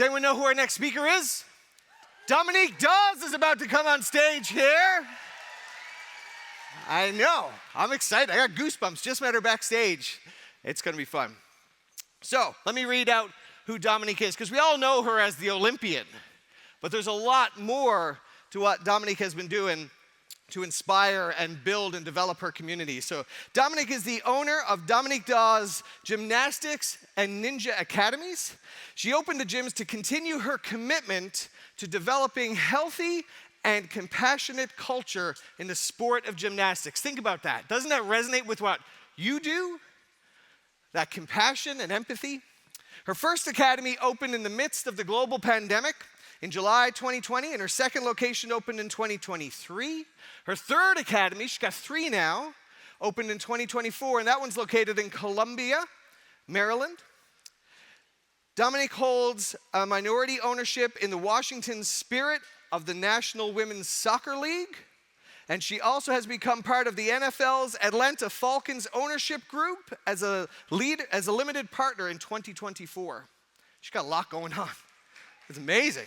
Does anyone know who our next speaker is? Dominique Dawes is about to come on stage here. I know, I'm excited. I got goosebumps, just met her backstage. It's gonna be fun. So, let me read out who Dominique is, because we all know her as the Olympian. But there's a lot more to what Dominique has been doing to inspire and build and develop her community. So Dominique is the owner of Dominique Dawes Gymnastics and Ninja Academies. She opened the gyms to continue her commitment to developing healthy and compassionate culture in the sport of gymnastics. Think about that. Doesn't that resonate with what you do? That compassion and empathy? Her first academy opened in the midst of the global pandemic in July 2020, and her second location opened in 2023. Her third academy, she's got 3 now, opened in 2024, and that one's located in Columbia, Maryland. Dominique holds a minority ownership in the Washington Spirit of the National Women's Soccer League, and she also has become part of the NFL's Atlanta Falcons ownership group as a limited partner in 2024. She's got a lot going on. It's amazing.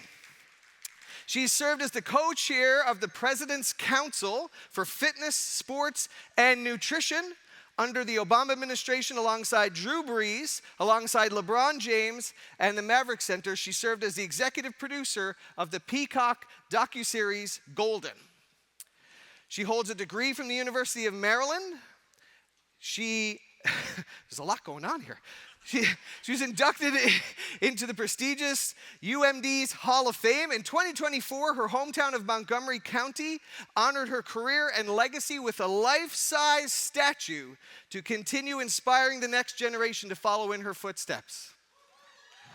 She's served as the co-chair of the President's Council for Fitness, Sports, and Nutrition under the Obama administration alongside Drew Brees, alongside LeBron James, and the Maverick Center. She served as the executive producer of the Peacock docuseries Golden. She holds a degree from the University of Maryland. There's a lot going on here. She was inducted into the prestigious UMD's Hall of Fame. In 2024, her hometown of Montgomery County honored her career and legacy with a life-size statue to continue inspiring the next generation to follow in her footsteps.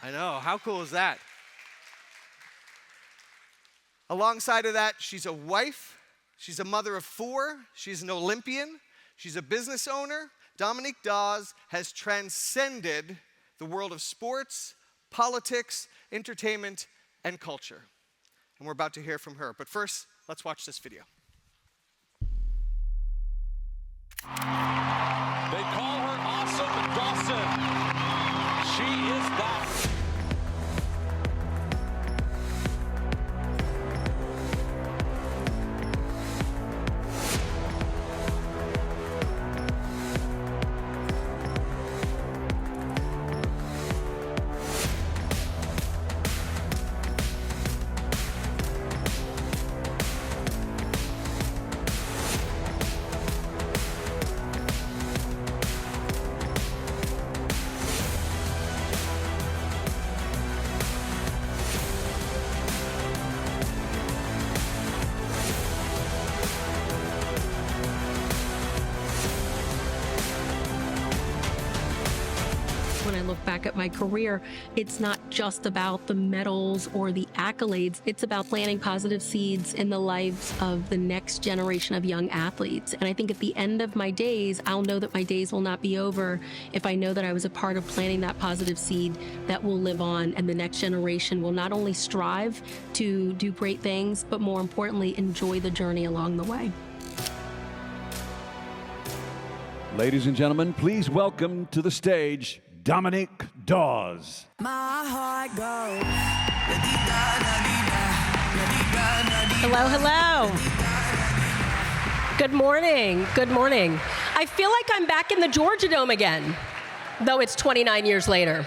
I know, how cool is that? Alongside of that, she's a wife, she's a mother of 4, she's an Olympian, she's a business owner. Dominique Dawes has transcended the world of sports, politics, entertainment, and culture. And we're about to hear from her. But first, let's watch this video. They call her Awesome Dawson. She is that. When I look back at my career, it's not just about the medals or the accolades. It's about planting positive seeds in the lives of the next generation of young athletes. And I think at the end of my days, I'll know that my days will not be over if I know that I was a part of planting that positive seed that will live on, and the next generation will not only strive to do great things, but more importantly, enjoy the journey along the way. Ladies and gentlemen, please welcome to the stage Dominique Dawes. My heart goes. Hello, hello. Good morning, good morning. I feel like I'm back in the Georgia Dome again, though it's 29 years later.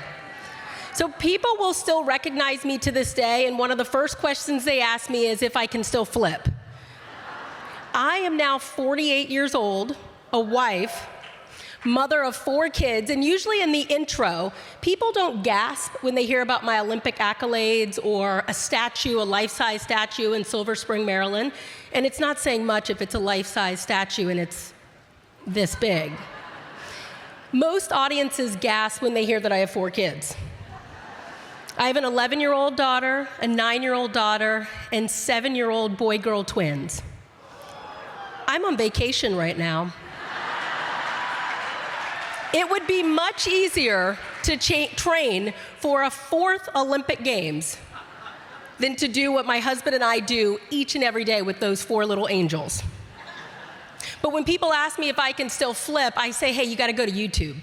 So people will still recognize me to this day, and one of the first questions they ask me is if I can still flip. I am now 48 years old, a wife, mother of 4 kids, and usually in the intro, people don't gasp when they hear about my Olympic accolades or a statue, a life-size statue in Silver Spring, Maryland. And it's not saying much if it's a life-size statue and it's this big. Most audiences gasp when they hear that I have 4 kids. I have an 11-year-old daughter, a 9-year-old daughter, and 7-year-old boy-girl twins. I'm on vacation right now. It would be much easier to train for a 4th Olympic Games than to do what my husband and I do each and every day with those 4 little angels. But when people ask me if I can still flip, I say, hey, you gotta go to YouTube.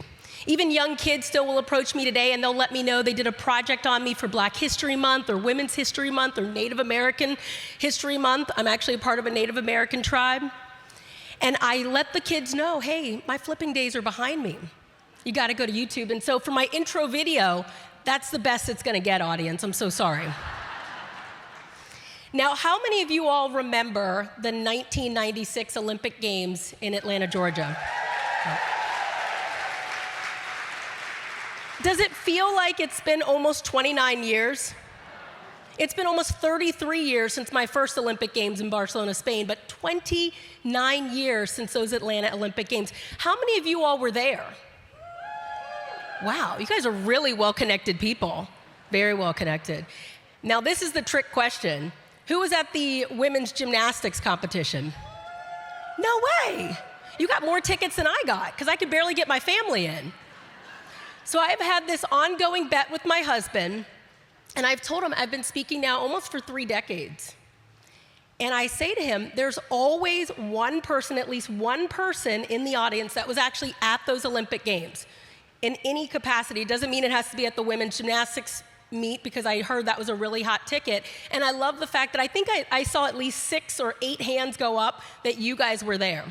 Even young kids still will approach me today and they'll let me know they did a project on me for Black History Month or Women's History Month or Native American History Month. I'm actually a part of a Native American tribe. And I let the kids know, hey, my flipping days are behind me. You gotta go to YouTube. And so for my intro video, that's the best it's gonna get, audience. I'm so sorry. Now, how many of you all remember the 1996 Olympic Games in Atlanta, Georgia? Does it feel like it's been almost 29 years? It's been almost 33 years since my first Olympic Games in Barcelona, Spain, but 29 years since those Atlanta Olympic Games. How many of you all were there? Wow, you guys are really well-connected people. Very well-connected. Now, this is the trick question. Who was at the women's gymnastics competition? No way. You got more tickets than I got, because I could barely get my family in. So I've had this ongoing bet with my husband, and I've told him I've been speaking now almost for 3 decades. And I say to him, there's always one person, at least one person in the audience that was actually at those Olympic Games in any capacity. It doesn't mean it has to be at the women's gymnastics meet, because I heard that was a really hot ticket. And I love the fact that I think I saw at least 6 or 8 hands go up that you guys were there.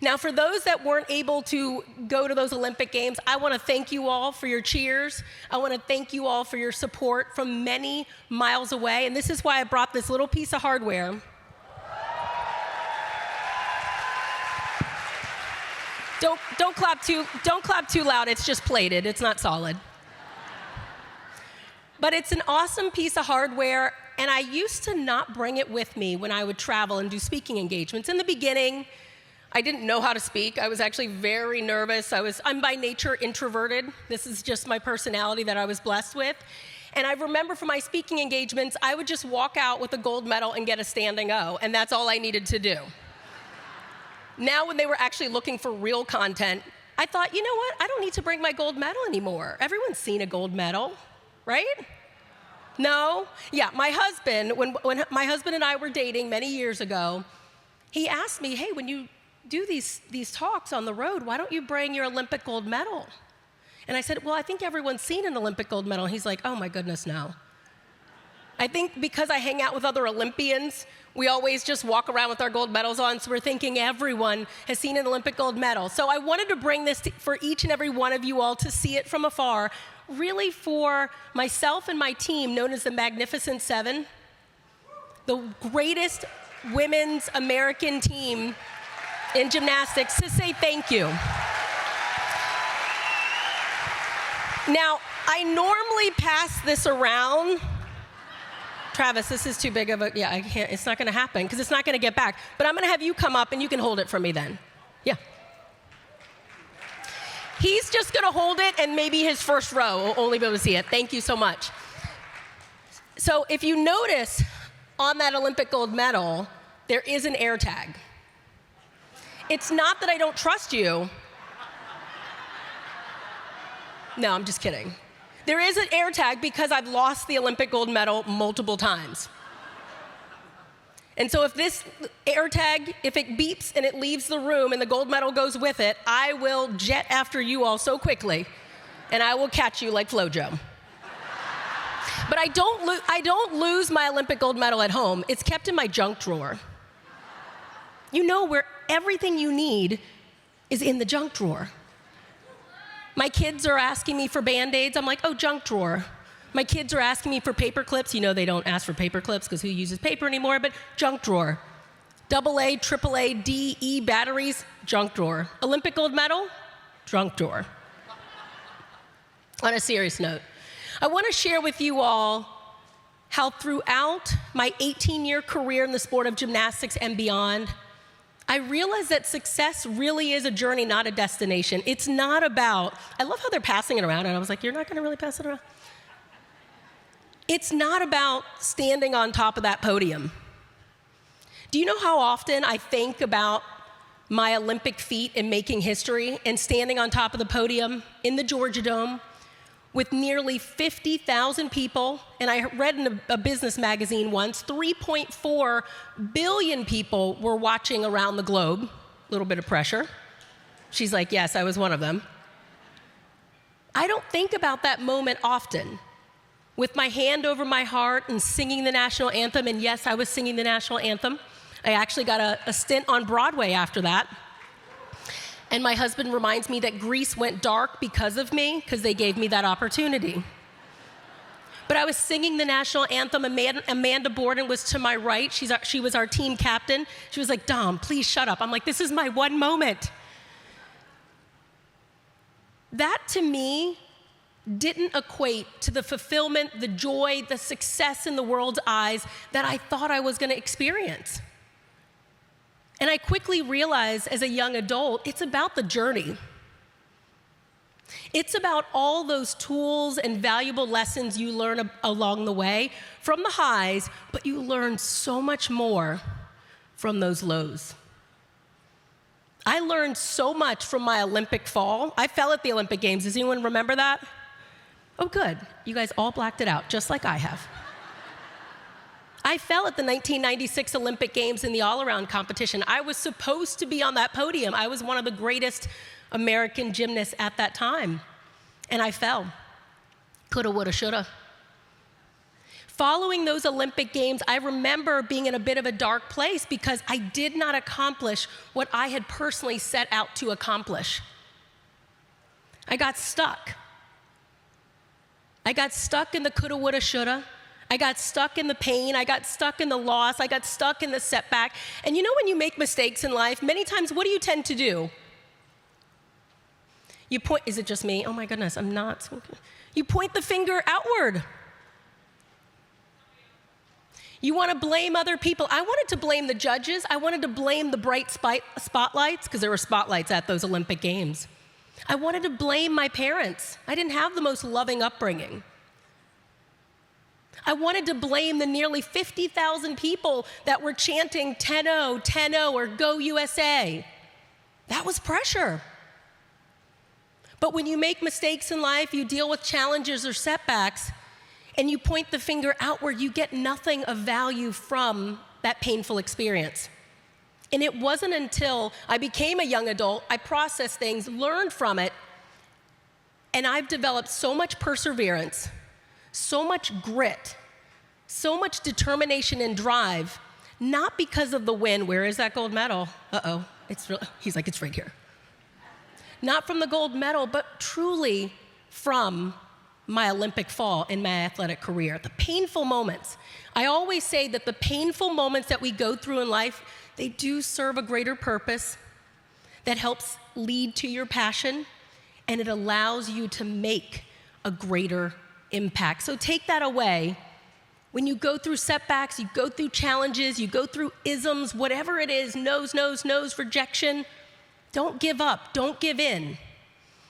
Now, for those that weren't able to go to those Olympic Games, I want to thank you all for your cheers. I want to thank you all for your support from many miles away. And this is why I brought this little piece of hardware. Don't clap too loud. It's just plated. It's not solid. But it's an awesome piece of hardware, and I used to not bring it with me when I would travel and do speaking engagements. In the beginning, I didn't know how to speak. I was actually very nervous. I'm by nature introverted. This is just my personality that I was blessed with. And I remember for my speaking engagements, I would just walk out with a gold medal and get a standing O, and that's all I needed to do. Now, when they were actually looking for real content, I thought, you know what? I don't need to bring my gold medal anymore. Everyone's seen a gold medal, right? No? Yeah, my husband, when my husband and I were dating many years ago, he asked me, hey, when you do these talks on the road, why don't you bring your Olympic gold medal? And I said, well, I think everyone's seen an Olympic gold medal. And he's like, oh my goodness, no. I think because I hang out with other Olympians, we always just walk around with our gold medals on, so we're thinking everyone has seen an Olympic gold medal. So I wanted to bring this for each and every one of you all to see it from afar, really for myself and my team, known as the Magnificent Seven, the greatest women's American team in gymnastics, to say thank you. Now, I normally pass this around. Travis, this is too big of a, yeah, I can't, it's not gonna happen, because it's not gonna get back. But I'm gonna have you come up and you can hold it for me then. Yeah. He's just gonna hold it, and maybe his first row will only be able to see it. Thank you so much. So if you notice on that Olympic gold medal, there is an air tag. It's not that I don't trust you. No, I'm just kidding. There is an air tag because I've lost the Olympic gold medal multiple times. And so if this air tag, if it beeps and it leaves the room and the gold medal goes with it, I will jet after you all so quickly, and I will catch you like FloJo. But I don't lose my Olympic gold medal at home. It's kept in my junk drawer. You know, where everything you need is in the junk drawer. My kids are asking me for Band-Aids. I'm like, oh, junk drawer. My kids are asking me for paper clips. You know they don't ask for paper clips because who uses paper anymore, but junk drawer. AA, AAA, D, E batteries, junk drawer. Olympic gold medal, junk drawer. On a serious note, I want to share with you all how throughout my 18-year career in the sport of gymnastics and beyond, I realized that success really is a journey, not a destination. It's not about, I love how they're passing it around, and I was like, you're not gonna really pass it around? It's not about standing on top of that podium. Do you know how often I think about my Olympic feat in making history and standing on top of the podium in the Georgia Dome with nearly 50,000 people, and I read in a business magazine once, 3.4 billion people were watching around the globe. A little bit of pressure. She's like, yes, I was one of them. I don't think about that moment often. With my hand over my heart and singing the national anthem, and yes, I was singing the national anthem. I actually got a stint on Broadway after that. And my husband reminds me that Greece went dark because of me, because they gave me that opportunity. But I was singing the national anthem. Amanda Borden was to my right. She was our team captain. She was like, Dom, please shut up. I'm like, this is my one moment. That, to me, didn't equate to the fulfillment, the joy, the success in the world's eyes that I thought I was going to experience. And I quickly realized as a young adult, it's about the journey. It's about all those tools and valuable lessons you learn along the way from the highs, but you learn so much more from those lows. I learned so much from my Olympic fall. I fell at the Olympic Games. Does anyone remember that? Oh, good. You guys all blacked it out, just like I have. I fell at the 1996 Olympic Games in the all-around competition. I was supposed to be on that podium. I was one of the greatest American gymnasts at that time, and I fell. Coulda, woulda, shoulda. Following those Olympic Games, I remember being in a bit of a dark place because I did not accomplish what I had personally set out to accomplish. I got stuck. I got stuck in the coulda, woulda, shoulda. I got stuck in the pain. I got stuck in the loss. I got stuck in the setback. And you know when you make mistakes in life, many times what do you tend to do? You point, is it just me? Oh my goodness, I'm not. You point the finger outward. You want to blame other people. I wanted to blame the judges. I wanted to blame the bright spotlights, because there were spotlights at those Olympic Games. I wanted to blame my parents. I didn't have the most loving upbringing. I wanted to blame the nearly 50,000 people that were chanting 10-0, 10-0, or Go USA. That was pressure. But when you make mistakes in life, you deal with challenges or setbacks, and you point the finger outward, you get nothing of value from that painful experience. And it wasn't until I became a young adult, I processed things, learned from it, and I've developed so much perseverance, so much grit, so much determination and drive, not because of the win. Where is that gold medal? Uh-oh, he's like, it's right here. Not from the gold medal, but truly from my Olympic fall in my athletic career. The painful moments. I always say that the painful moments that we go through in life, they do serve a greater purpose that helps lead to your passion, and it allows you to make a greater impact. So take that away. When you go through setbacks, you go through challenges, you go through isms, whatever it is, no's, rejection, don't give up, don't give in.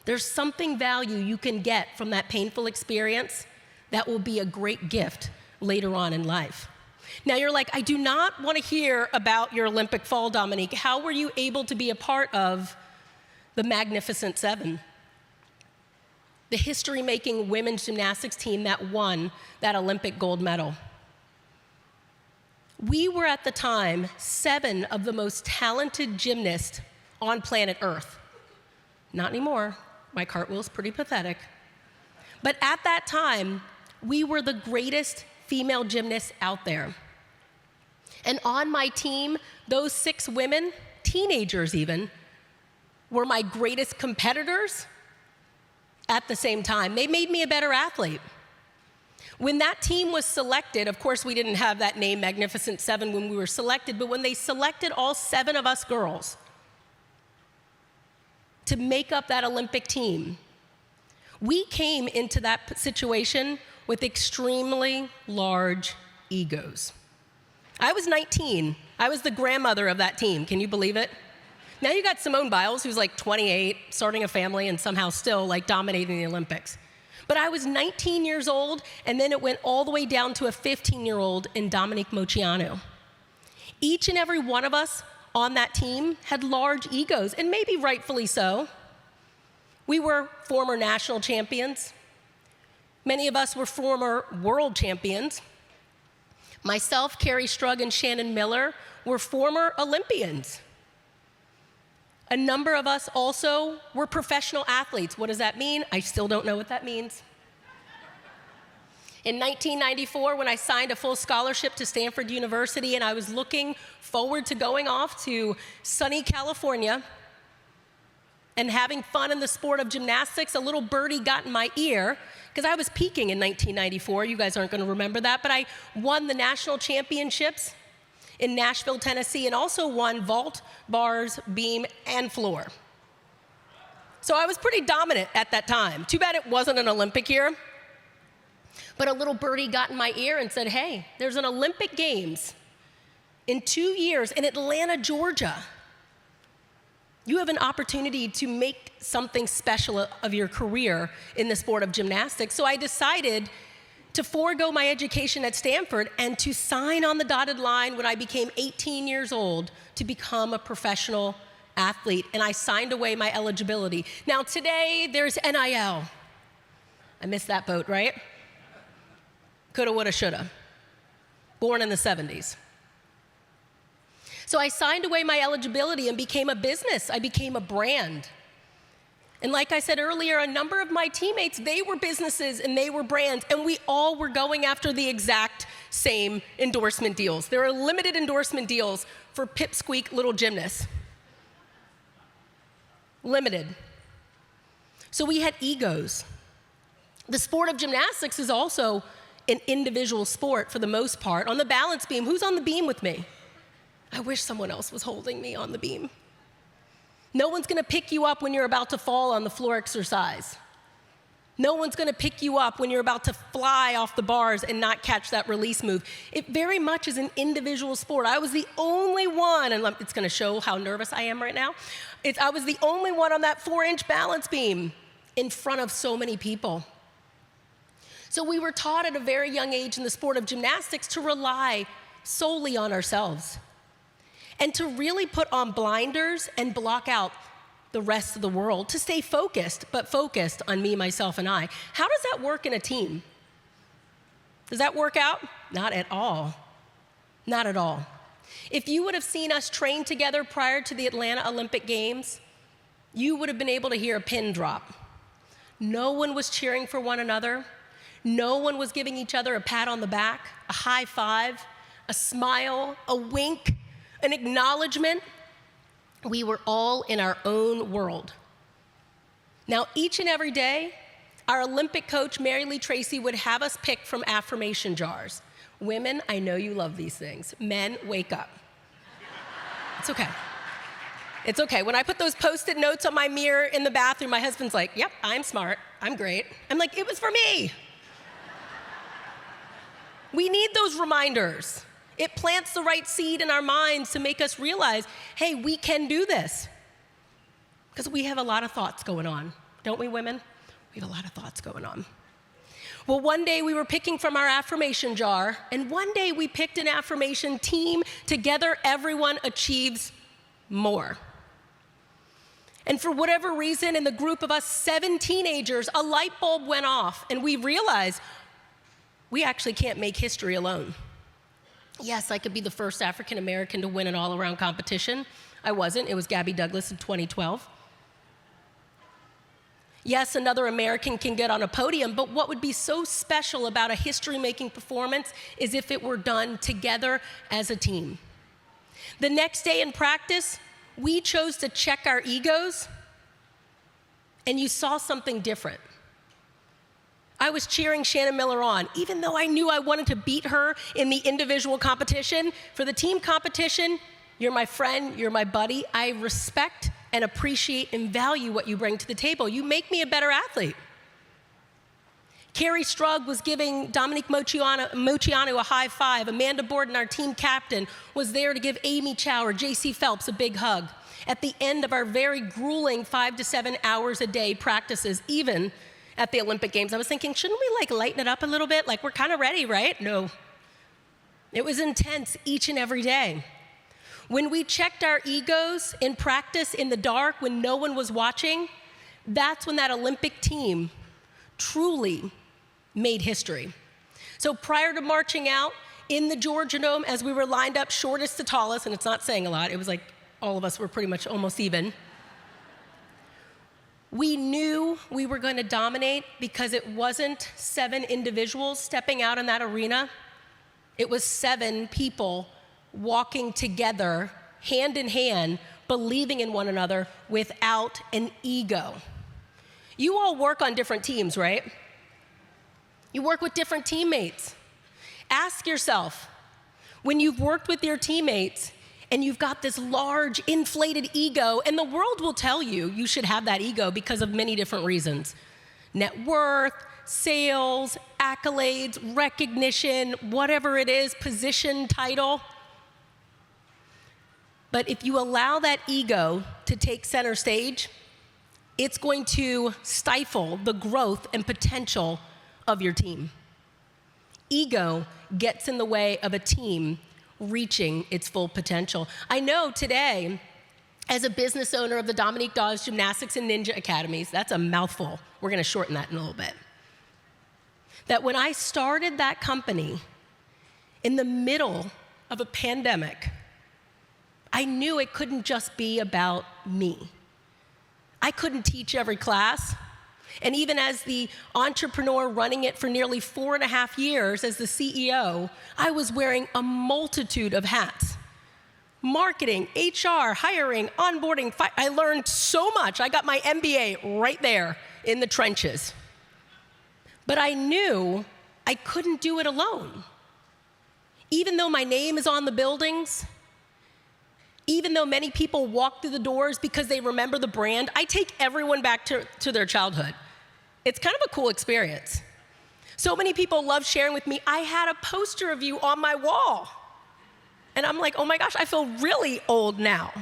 There's something value you can get from that painful experience that will be a great gift later on in life. Now you're like, I do not want to hear about your Olympic fall, Dominique. How were you able to be a part of the Magnificent Seven? The history-making women's gymnastics team that won that Olympic gold medal. We were at the time 7 of the most talented gymnasts on planet Earth. Not anymore. My cartwheel's pretty pathetic. But at that time, we were the greatest female gymnasts out there. And on my team, those 6 women, teenagers even, were my greatest competitors at the same time. They made me a better athlete. When that team was selected, of course we didn't have that name Magnificent Seven when we were selected, but when they selected all 7 of us girls to make up that Olympic team, we came into that situation with extremely large egos. I was 19. I was the grandmother of that team. Can you believe it? Now you got Simone Biles, who's like 28, starting a family, and somehow still like dominating the Olympics. But I was 19 years old, and then it went all the way down to a 15-year-old in Dominique Moceanu. Each and every one of us on that team had large egos, and maybe rightfully so. We were former national champions. Many of us were former world champions. Myself, Carrie Strug, and Shannon Miller were former Olympians. A number of us also were professional athletes. What does that mean? I still don't know what that means. In 1994, when I signed a full scholarship to Stanford University and I was looking forward to going off to sunny California and having fun in the sport of gymnastics, a little birdie got in my ear, because I was peaking in 1994. You guys aren't going to remember that, but I won the national championships in Nashville, Tennessee, and also won vault, bars, beam, and floor. So I was pretty dominant at that time. Too bad it wasn't an Olympic year. But a little birdie got in my ear and said, hey, there's an Olympic Games in 2 years in Atlanta, Georgia. You have an opportunity to make something special of your career in the sport of gymnastics. So I decided to forego my education at Stanford and to sign on the dotted line when I became 18 years old to become a professional athlete. And I signed away my eligibility. Now today, there's NIL. I missed that boat, right? Coulda, woulda, shoulda. Born in the 70s. So I signed away my eligibility and became a business. I became a brand. And like I said earlier, a number of my teammates, they were businesses and they were brands, and we all were going after the exact same endorsement deals. There are limited endorsement deals for pipsqueak little gymnasts. Limited. So we had egos. The sport of gymnastics is also an individual sport for the most part. On the balance beam, who's on the beam with me? I wish someone else was holding me on the beam. No one's gonna pick you up when you're about to fall on the floor exercise. No one's gonna pick you up when you're about to fly off the bars and not catch that release move. It very much is an individual sport. I was the only one, and it's gonna show how nervous I am right now. I was the only one on that 4-inch balance beam in front of so many people. So we were taught at a very young age in the sport of gymnastics to rely solely on ourselves and to really put on blinders and block out the rest of the world, to stay focused, but focused on me, myself, and I. How does that work in a team? Does that work out? Not at all. Not at all. If you would have seen us train together prior to the Atlanta Olympic Games, you would have been able to hear a pin drop. No one was cheering for one another. No one was giving each other a pat on the back, a high five, a smile, a wink, an acknowledgement. We were all in our own world. Now, each and every day, our Olympic coach, Mary Lee Tracy, would have us pick from affirmation jars. Women, I know you love these things. Men, wake up. It's okay. It's okay. When I put those Post-it notes on my mirror in the bathroom, my husband's like, yep, I'm smart, I'm great. I'm like, it was for me. We need those reminders. It plants the right seed in our minds to make us realize, hey, we can do this. Because we have a lot of thoughts going on, don't we, women? We have a lot of thoughts going on. Well, one day we were picking from our affirmation jar, and one day we picked an affirmation team. Together, everyone achieves more. And for whatever reason, in the group of us 7 teenagers, a light bulb went off, and we realized we actually can't make history alone. Yes, I could be the first African American to win an all-around competition. I wasn't. It was Gabby Douglas in 2012. Yes, another American can get on a podium, but what would be so special about a history-making performance is if it were done together as a team. The next day in practice, we chose to check our egos, and you saw something different. I was cheering Shannon Miller on, even though I knew I wanted to beat her in the individual competition. For the team competition, you're my friend, you're my buddy. I respect and appreciate and value what you bring to the table. You make me a better athlete. Carrie Strug was giving Dominique Moceanu a high five. Amanda Borden, our team captain, was there to give Amy Chow or J.C. Phelps a big hug. At the end of our very grueling 5 to 7 hours a day practices, even at the Olympic Games, I was thinking, shouldn't we lighten it up a little bit? We're kind of ready, right? No. It was intense each and every day. When we checked our egos in practice in the dark when no one was watching, that's when that Olympic team truly made history. So prior to marching out in the Georgia Dome, as we were lined up shortest to tallest, and it's not saying a lot, it was like all of us were pretty much almost even. We knew we were going to dominate because it wasn't 7 individuals stepping out in that arena. It was 7 people walking together, hand in hand, believing in one another without an ego. You all work on different teams, right? You work with different teammates. Ask yourself, when you've worked with your teammates and you've got this large inflated ego, and the world will tell you you should have that ego because of many different reasons. Net worth, sales, accolades, recognition, whatever it is, position, title. But if you allow that ego to take center stage, it's going to stifle the growth and potential of your team. Ego gets in the way of a team reaching its full potential. I know today, as a business owner of the Dominique Dawes Gymnastics and Ninja Academies, that's a mouthful. We're gonna shorten that in a little bit. That when I started that company in the middle of a pandemic, I knew it couldn't just be about me. I couldn't teach every class. And even as the entrepreneur running it for nearly 4.5 years as the CEO, I was wearing a multitude of hats. Marketing, HR, hiring, onboarding. I learned so much. I got my MBA right there in the trenches. But I knew I couldn't do it alone. Even though my name is on the buildings, even though many people walk through the doors because they remember the brand, I take everyone back to their childhood. It's kind of a cool experience. So many people love sharing with me, I had a poster of you on my wall. And I'm like, oh my gosh, I feel really old now.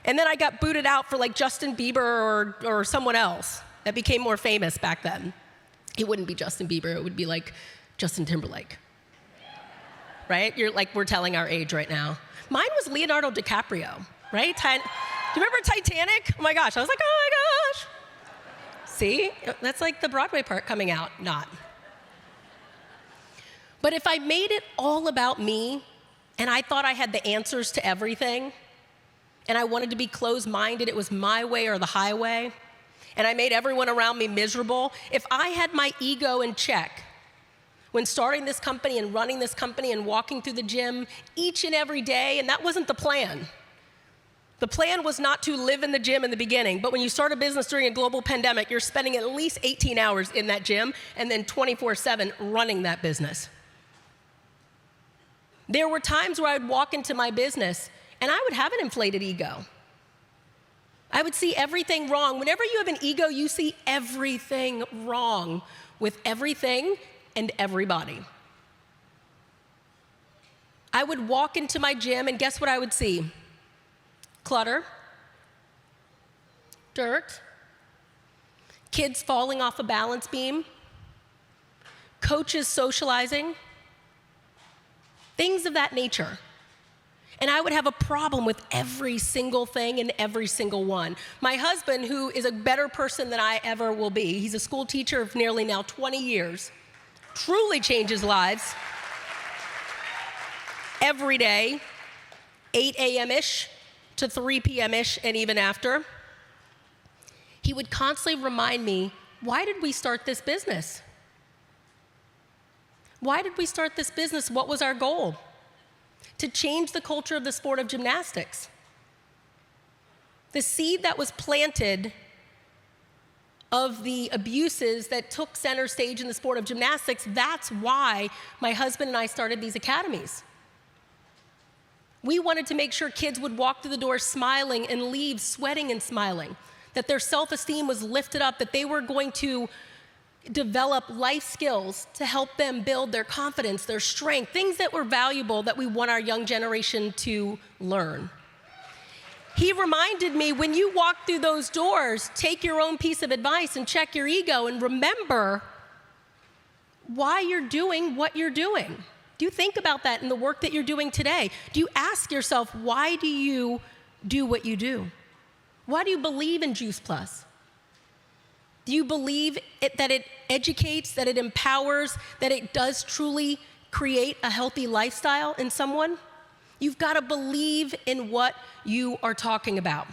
And then I got booted out for like Justin Bieber or someone else that became more famous back then. It wouldn't be Justin Bieber, it would be like Justin Timberlake. Right? You're like, we're telling our age right now. Mine was Leonardo DiCaprio, right? Do you remember Titanic? Oh my gosh, I was like, oh my gosh. See, that's like the Broadway part coming out, not. But if I made it all about me, and I thought I had the answers to everything, and I wanted to be closed-minded, it was my way or the highway, and I made everyone around me miserable, if I had my ego in check, when starting this company and running this company and walking through the gym each and every day, and that wasn't the plan. The plan was not to live in the gym in the beginning, but when you start a business during a global pandemic, you're spending at least 18 hours in that gym and then 24/7 running that business. There were times where I would walk into my business and I would have an inflated ego. I would see everything wrong. Whenever you have an ego, you see everything wrong with everything and everybody. I would walk into my gym and guess what I would see? Clutter, dirt, kids falling off a balance beam, coaches socializing, things of that nature. And I would have a problem with every single thing and every single one. My husband, who is a better person than I ever will be, he's a school teacher of nearly now 20 years, truly changes lives every day, 8 a.m.-ish to 3 p.m.-ish and even after. He would constantly remind me, why did we start this business? Why did we start this business? What was our goal? To change the culture of the sport of gymnastics. The seed that was planted of the abuses that took center stage in the sport of gymnastics, that's why my husband and I started these academies. We wanted to make sure kids would walk through the door smiling and leave sweating and smiling, that their self-esteem was lifted up, that they were going to develop life skills to help them build their confidence, their strength, things that were valuable that we want our young generation to learn. He reminded me, when you walk through those doors, take your own piece of advice and check your ego and remember why you're doing what you're doing. Do you think about that in the work that you're doing today? Do you ask yourself, why do you do what you do? Why do you believe in Juice Plus? Do you believe that it educates, that it empowers, that it does truly create a healthy lifestyle in someone? You've got to believe in what you are talking about.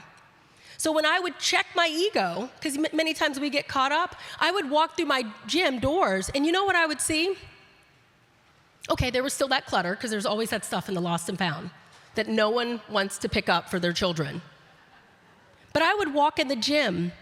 So when I would check my ego, because many times we get caught up, I would walk through my gym doors, and you know what I would see? Okay, there was still that clutter, because there's always that stuff in the lost and found that no one wants to pick up for their children. But I would walk in the gym,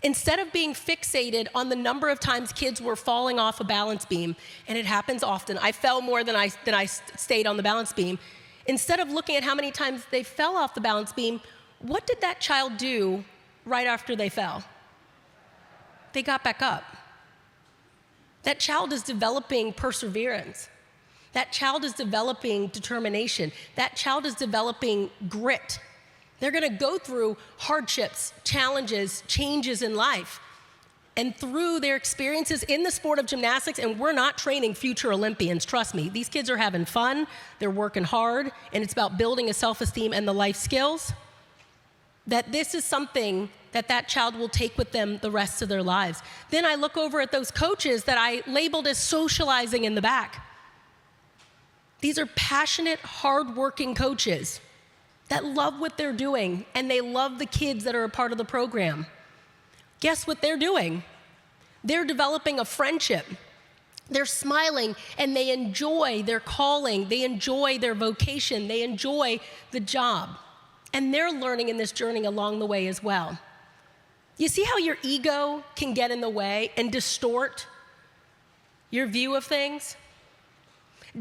instead of being fixated on the number of times kids were falling off a balance beam, and it happens often. I fell more than I stayed on the balance beam. Instead of looking at how many times they fell off the balance beam, what did that child do right after they fell? They got back up. That child is developing perseverance. That child is developing determination. That child is developing grit. They're going to go through hardships, challenges, changes in life. And through their experiences in the sport of gymnastics, and we're not training future Olympians, trust me. These kids are having fun, they're working hard, and it's about building a self-esteem and the life skills, that this is something that child will take with them the rest of their lives. Then I look over at those coaches that I labeled as socializing in the back. These are passionate, hardworking coaches that love what they're doing, and they love the kids that are a part of the program. Guess what they're doing? They're developing a friendship. They're smiling, and they enjoy their calling. They enjoy their vocation. They enjoy the job. And they're learning in this journey along the way as well. You see how your ego can get in the way and distort your view of things?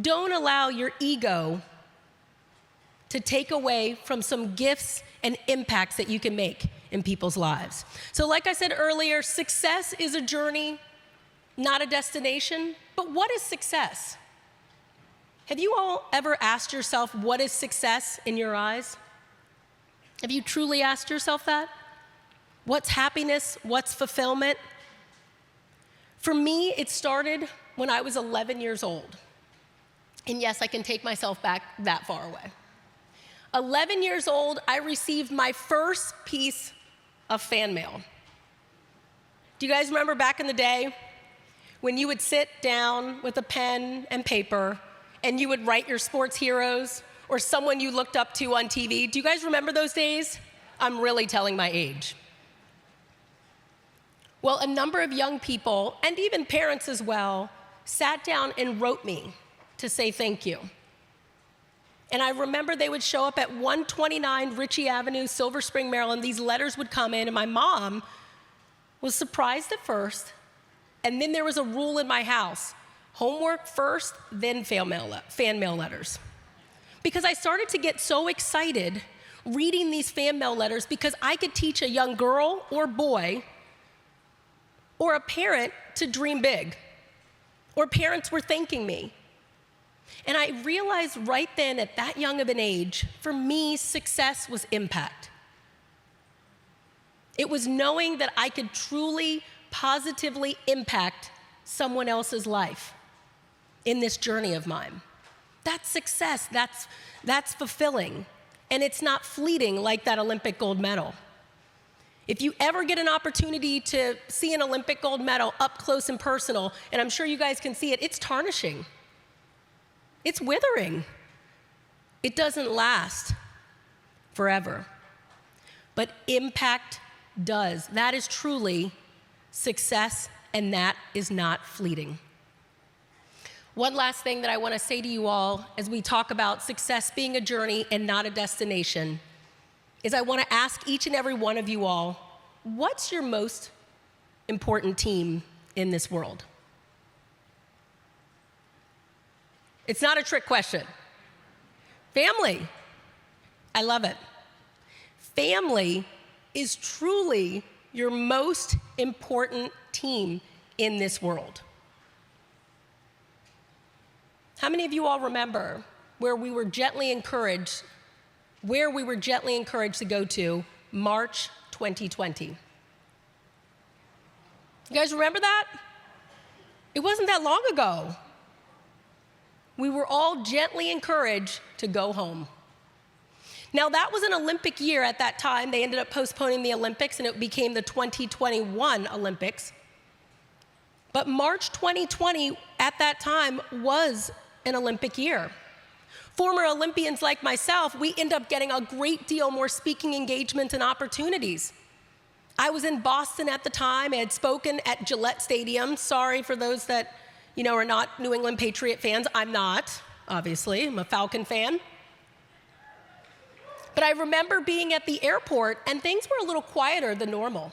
Don't allow your ego to take away from some gifts and impacts that you can make in people's lives. So like I said earlier, success is a journey, not a destination. But what is success? Have you all ever asked yourself, what is success in your eyes? Have you truly asked yourself that? What's happiness? What's fulfillment? For me, it started when I was 11 years old. And yes, I can take myself back that far away. 11 years old, I received my first piece of fan mail. Do you guys remember back in the day when you would sit down with a pen and paper and you would write your sports heroes or someone you looked up to on TV? Do you guys remember those days? I'm really telling my age. Well, a number of young people, and even parents as well, sat down and wrote me to say thank you. And I remember they would show up at 129 Ritchie Avenue, Silver Spring, Maryland. These letters would come in, and my mom was surprised at first. And then there was a rule in my house: homework first, then fan mail letters. Because I started to get so excited reading these fan mail letters, because I could teach a young girl or boy or a parent to dream big, or parents were thanking me. And I realized right then, at that young of an age, for me, success was impact. It was knowing that I could truly, positively impact someone else's life in this journey of mine. That's success, that's fulfilling. And it's not fleeting like that Olympic gold medal. If you ever get an opportunity to see an Olympic gold medal up close and personal, and I'm sure you guys can see it, it's tarnishing. It's withering. It doesn't last forever. But impact does. That is truly success, and that is not fleeting. One last thing that I want to say to you all as we talk about success being a journey and not a destination is I want to ask each and every one of you all, what's your most important team in this world? It's not a trick question. Family. I love it. Family is truly your most important team in this world. How many of you all remember where we were gently encouraged to go to March 2020? You guys remember that? It wasn't that long ago. We were all gently encouraged to go home. Now, that was an Olympic year at that time. They ended up postponing the Olympics, and it became the 2021 Olympics. But March 2020, at that time, was an Olympic year. Former Olympians like myself, we end up getting a great deal more speaking engagements and opportunities. I was in Boston at the time. I had spoken at Gillette Stadium. Sorry for those that, are not New England Patriot fans. I'm not, obviously. I'm a Falcon fan. But I remember being at the airport, and things were a little quieter than normal.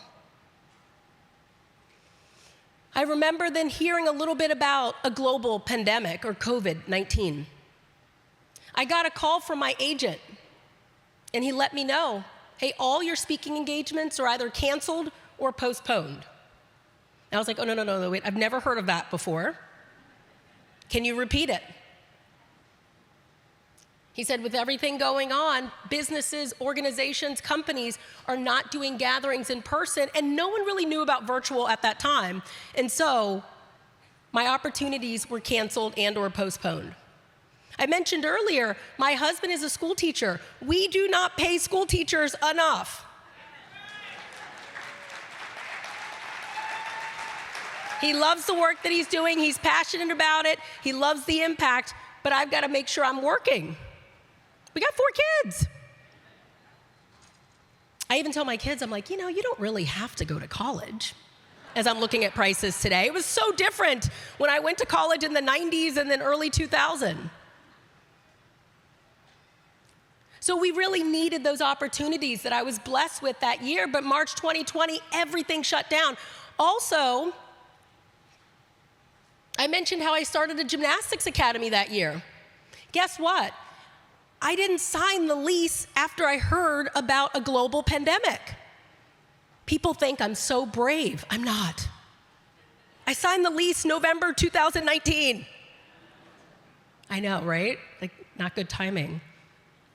I remember then hearing a little bit about a global pandemic, or COVID-19. I got a call from my agent, and he let me know, hey, all your speaking engagements are either canceled or postponed. And I was like, oh, no, wait, I've never heard of that before. Can you repeat it? He said, with everything going on, businesses, organizations, companies are not doing gatherings in person, and no one really knew about virtual at that time. And so my opportunities were canceled and or postponed. I mentioned earlier, my husband is a school teacher. We do not pay school teachers enough. He loves the work that he's doing. He's passionate about it. He loves the impact, but I've got to make sure I'm working. We got 4 kids. I even tell my kids, I'm like, you don't really have to go to college. As I'm looking at prices today. It was so different when I went to college in the 90s and then early 2000. So we really needed those opportunities that I was blessed with that year, but March 2020, everything shut down. Also, I mentioned how I started a gymnastics academy that year. Guess what? I didn't sign the lease after I heard about a global pandemic. People think I'm so brave. I'm not. I signed the lease November 2019. I know, right? Like, not good timing.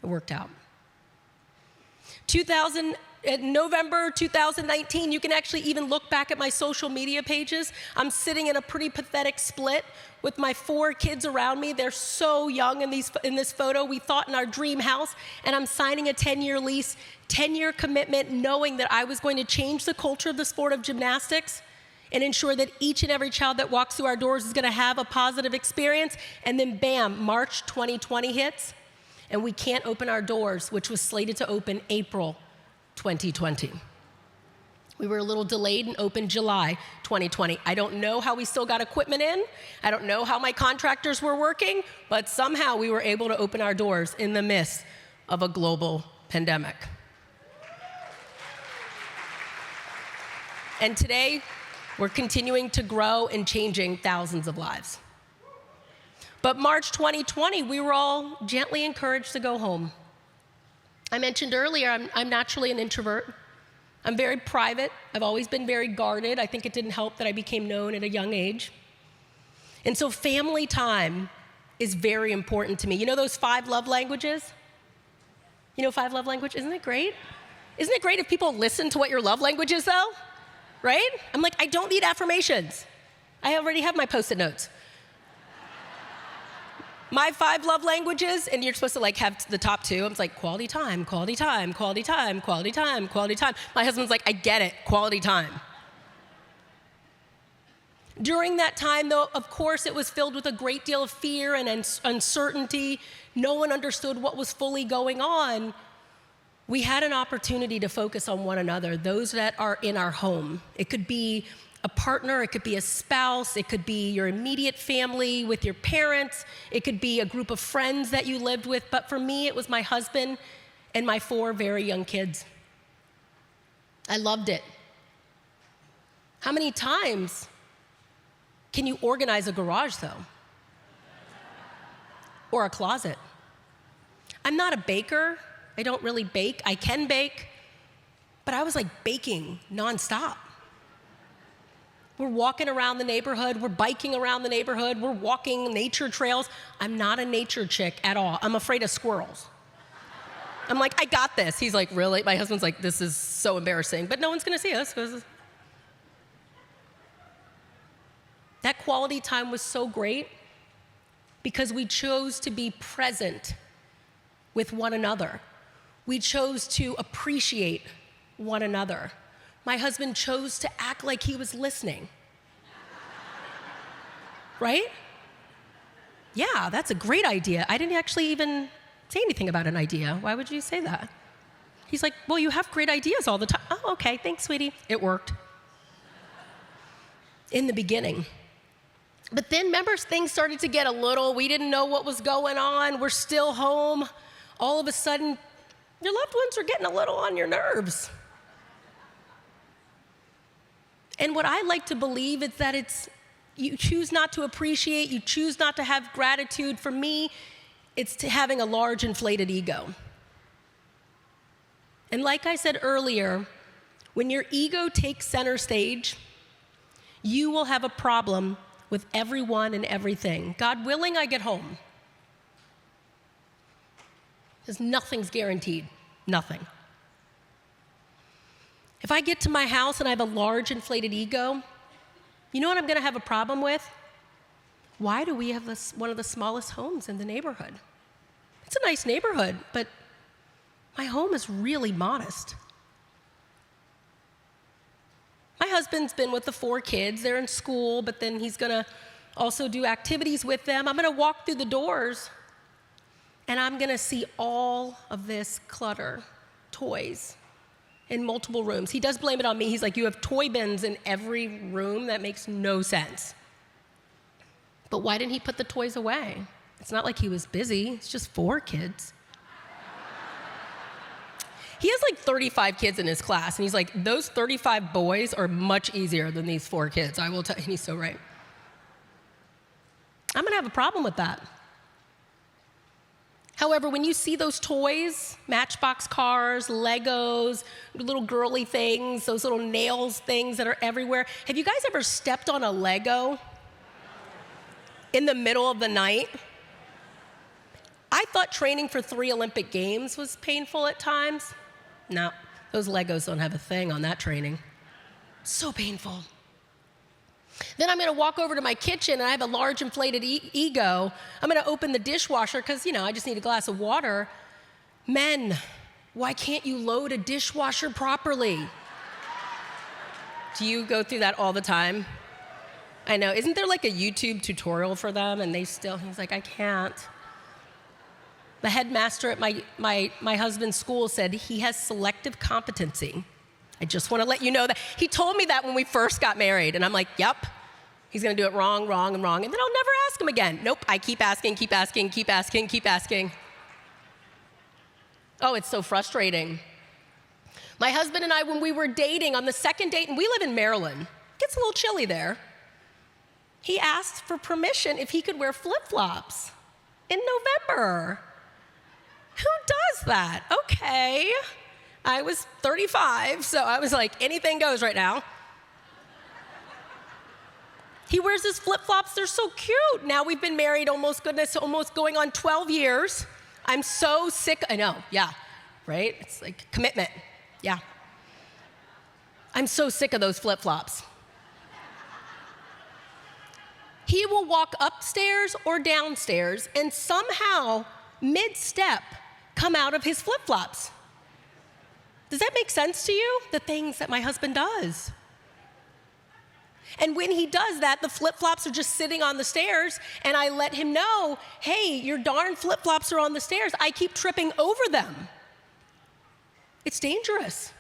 It worked out. November 2019, you can actually even look back at my social media pages. I'm sitting in a pretty pathetic split with my 4 kids around me. They're so young in this photo. We thought in our dream house, and I'm signing a 10-year lease, 10-year commitment, knowing that I was going to change the culture of the sport of gymnastics and ensure that each and every child that walks through our doors is going to have a positive experience. And then bam, March 2020 hits, and we can't open our doors, which was slated to open April 2020. We were a little delayed and opened July 2020. I don't know how we still got equipment in. I don't know how my contractors were working, but somehow we were able to open our doors in the midst of a global pandemic. And today, we're continuing to grow and changing thousands of lives. But March 2020, we were all gently encouraged to go home. I mentioned earlier, I'm naturally an introvert. I'm very private. I've always been very guarded. I think it didn't help that I became known at a young age. And so family time is very important to me. You know those 5 love languages? 5 love languages? Isn't it great? Isn't it great if people listen to what your love language is, though? Right? I'm like, I don't need affirmations. I already have my Post-it notes. My 5 love languages, and you're supposed to have the top 2. I'm like, quality time, quality time, quality time, quality time, quality time. My husband's like, I get it, quality time. During that time, though, of course, it was filled with a great deal of fear and uncertainty. No one understood what was fully going on. We had an opportunity to focus on one another, those that are in our home. It could be a partner, it could be a spouse, it could be your immediate family with your parents, it could be a group of friends that you lived with, but for me, it was my husband and my 4 very young kids. I loved it. How many times can you organize a garage, though? Or a closet? I'm not a baker. I don't really bake. I can bake, but I was baking nonstop. We're walking around the neighborhood, we're biking around the neighborhood, we're walking nature trails. I'm not a nature chick at all. I'm afraid of squirrels. I'm like, I got this. He's like, really? My husband's like, this is so embarrassing, but no one's gonna see us. That quality time was so great because we chose to be present with one another. We chose to appreciate one another. My husband chose to act like he was listening. Right? Yeah, that's a great idea. I didn't actually even say anything about an idea. Why would you say that? He's like, well, you have great ideas all the time. Oh, okay, thanks, sweetie. It worked. In the beginning. But then, remember, things started to get we didn't know what was going on. We're still home. All of a sudden, your loved ones are getting a little on your nerves. And what I like to believe is that you choose not to appreciate, you choose not to have gratitude. For me, it's to having a large inflated ego. And like I said earlier, when your ego takes center stage, you will have a problem with everyone and everything. God willing, I get home. Because nothing's guaranteed, nothing. If I get to my house and I have a large inflated ego, you know what I'm gonna have a problem with? Why do we have one of the smallest homes in the neighborhood? It's a nice neighborhood, but my home is really modest. My husband's been with the 4 kids. They're in school, but then he's gonna also do activities with them. I'm gonna walk through the doors, and I'm gonna see all of this clutter, toys, in multiple rooms. He does blame it on me. He's like, you have toy bins in every room? That makes no sense. But why didn't he put the toys away? It's not like he was busy. It's just 4 kids. He has like 35 kids in his class, and he's like, those 35 boys are much easier than these 4 kids. I will tell you, he's so right. I'm gonna have a problem with that. However, when you see those toys, Matchbox cars, Legos, little girly things, those little nails things that are everywhere, have you guys ever stepped on a Lego in the middle of the night? I thought training for 3 Olympic Games was painful at times. No, those Legos don't have a thing on that training. So painful. Then I'm gonna walk over to my kitchen and I have a large inflated ego. I'm gonna open the dishwasher because, I just need a glass of water. Men, why can't you load a dishwasher properly? Do you go through that all the time? I know, isn't there like a YouTube tutorial for them and he's like, I can't. The headmaster at my husband's school said he has selective competency. I just want to let you know that. He told me that when we first got married, and I'm like, yep. He's going to do it wrong, wrong, and wrong, and then I'll never ask him again. Nope, I keep asking, keep asking, keep asking, keep asking. Oh, it's so frustrating. My husband and I, when we were dating, on the second date, and we live in Maryland, it gets a little chilly there, he asked for permission if he could wear flip-flops in November. Who does that? Okay. I was 35, so I was like, anything goes right now. He wears his flip-flops, they're so cute. Now we've been married almost going on 12 years. I'm so sick, I know, yeah, right? It's like commitment, yeah. I'm so sick of those flip-flops. He will walk upstairs or downstairs and somehow, mid-step, come out of his flip-flops. Does that make sense to you? The things that my husband does. And when he does that, the flip-flops are just sitting on the stairs, and I let him know, hey, your darn flip-flops are on the stairs. I keep tripping over them. It's dangerous.